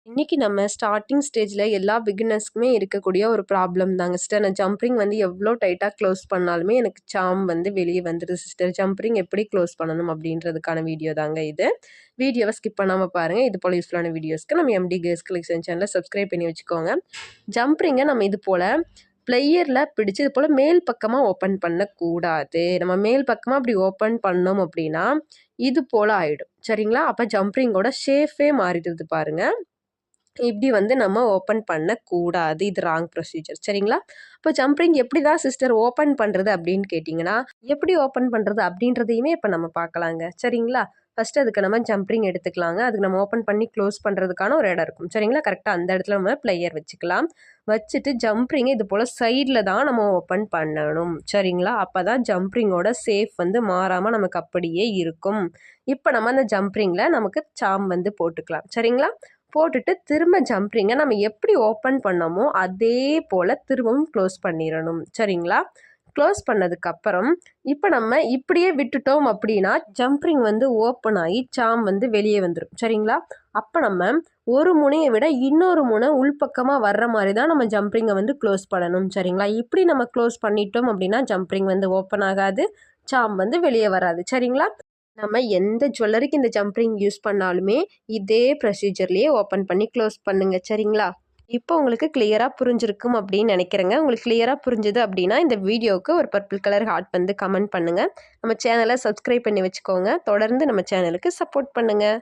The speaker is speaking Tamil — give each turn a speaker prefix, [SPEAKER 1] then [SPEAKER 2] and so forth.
[SPEAKER 1] இன்னைக்கு நம்ம ஸ்டார்ட்டிங் ஸ்டேஜில் எல்லா பிகினர்ஸ்க்குமே இருக்கக்கூடிய ஒரு ப்ராப்ளம் தாங்க சிஸ்டர். நான் ஜம்ப்ரிங் வந்து எவ்வளோ டைட்டாக க்ளோஸ் பண்ணாலுமே எனக்கு சாம் வந்து வெளியே வந்துடுது சிஸ்டர். ஜம்ப்ரிங் எப்படி க்ளோஸ் பண்ணணும் அப்படின்றதுக்கான வீடியோ தாங்க இது. வீடியோவை ஸ்கிப் பண்ணாமல் பாருங்கள். இது போல் யூஸ்ஃபுல்லான வீடியோஸ்க்கு நம்ம எம்டி கேர்ஸ் கலெக்ஷன் சேனலை சப்ஸ்கிரைப் பண்ணி வச்சுக்கோங்க. ஜம்ப்ரிங்கை நம்ம இது போல் பிளேயரில் பிடிச்சி இது போல் மேல் பக்கமாக ஓப்பன் பண்ணக்கூடாது. நம்ம மேல் பக்கமாக அப்படி ஓப்பன் பண்ணோம் அப்படின்னா இது போல் ஆகிடும். சரிங்களா? அப்போ ஜம்ப்ரிங்கோட ஷேஃபே மாறிடுது பாருங்கள். இப்படி வந்து நம்ம ஓப்பன் பண்ணக்கூடாது. இது ராங் ப்ரொசீஜர். சரிங்களா? இப்போ ஜம்ப்ரிங் எப்படி தான் சிஸ்டர் ஓப்பன் பண்ணுறது அப்படின்னு கேட்டிங்கன்னா, எப்படி ஓப்பன் பண்ணுறது அப்படின்றதையுமே இப்போ நம்ம பார்க்கலாங்க. சரிங்களா? ஃபஸ்ட்டு அதுக்கு நம்ம ஜம்ப்ரிங் எடுத்துக்கலாங்க. அதுக்கு நம்ம ஓப்பன் பண்ணி க்ளோஸ் பண்ணுறதுக்கான ஒரு இடம் இருக்கும். சரிங்களா? கரெக்டாக அந்த இடத்துல நம்ம பிளேயர் வச்சுக்கலாம். வச்சுட்டு ஜம்ப்ரிங்கை இது போல் சைடில் தான் நம்ம ஓப்பன் பண்ணணும். சரிங்களா? அப்போ தான் ஜம்ப்ரிங்கோட சேஃப் வந்து மாறாமல் நமக்கு அப்படியே இருக்கும். இப்போ நம்ம அந்த ஜம்ப்ரிங்கில் நமக்கு சாம் வந்து போட்டுக்கலாம். சரிங்களா? போட்டுட்டு திரும்ப ஜம்ப்ரிங்கை நம்ம எப்படி ஓப்பன் பண்ணோமோ அதே போல் திரும்பவும் க்ளோஸ் பண்ணிடணும். சரிங்களா? க்ளோஸ் பண்ணதுக்கப்புறம் இப்போ நம்ம இப்படியே விட்டுட்டோம் அப்படின்னா ஜம்ப்ரிங் வந்து ஓப்பன் ஆகி சாம் வந்து வெளியே வந்துடும். சரிங்களா? அப்போ நம்ம ஒரு முனையை விட இன்னொரு முனை உள்பக்கமாக வர்ற மாதிரி தான் நம்ம ஜம்ப்ரிங்கை வந்து க்ளோஸ் பண்ணணும். சரிங்களா? இப்படி நம்ம க்ளோஸ் பண்ணிட்டோம் அப்படின்னா ஜம்ப்ரிங் வந்து ஓப்பன் ஆகாது, சாம் வந்து வெளியே வராது. சரிங்களா? நம்ம எந்த ஜுவல்லரிக்கு இந்த ஜம்ப்ரிங் யூஸ் பண்ணாலுமே இதே ப்ரொசீஜர்லேயே ஓப்பன் பண்ணி க்ளோஸ் பண்ணுங்க. சரிங்களா? இப்போ உங்களுக்கு கிளியராக புரிஞ்சிருக்கும் அப்படின்னு நினைக்கிறேங்க. உங்களுக்கு கிளியராக புரிஞ்சுது அப்படின்னா இந்த வீடியோவுக்கு ஒரு பர்பிள் கலர் ஹார்ட் வந்து கமெண்ட் பண்ணுங்கள். நம்ம சேனலை சப்ஸ்கிரைப் பண்ணி வச்சுக்கோங்க. தொடர்ந்து நம்ம சேனலுக்கு சப்போர்ட் பண்ணுங்கள்.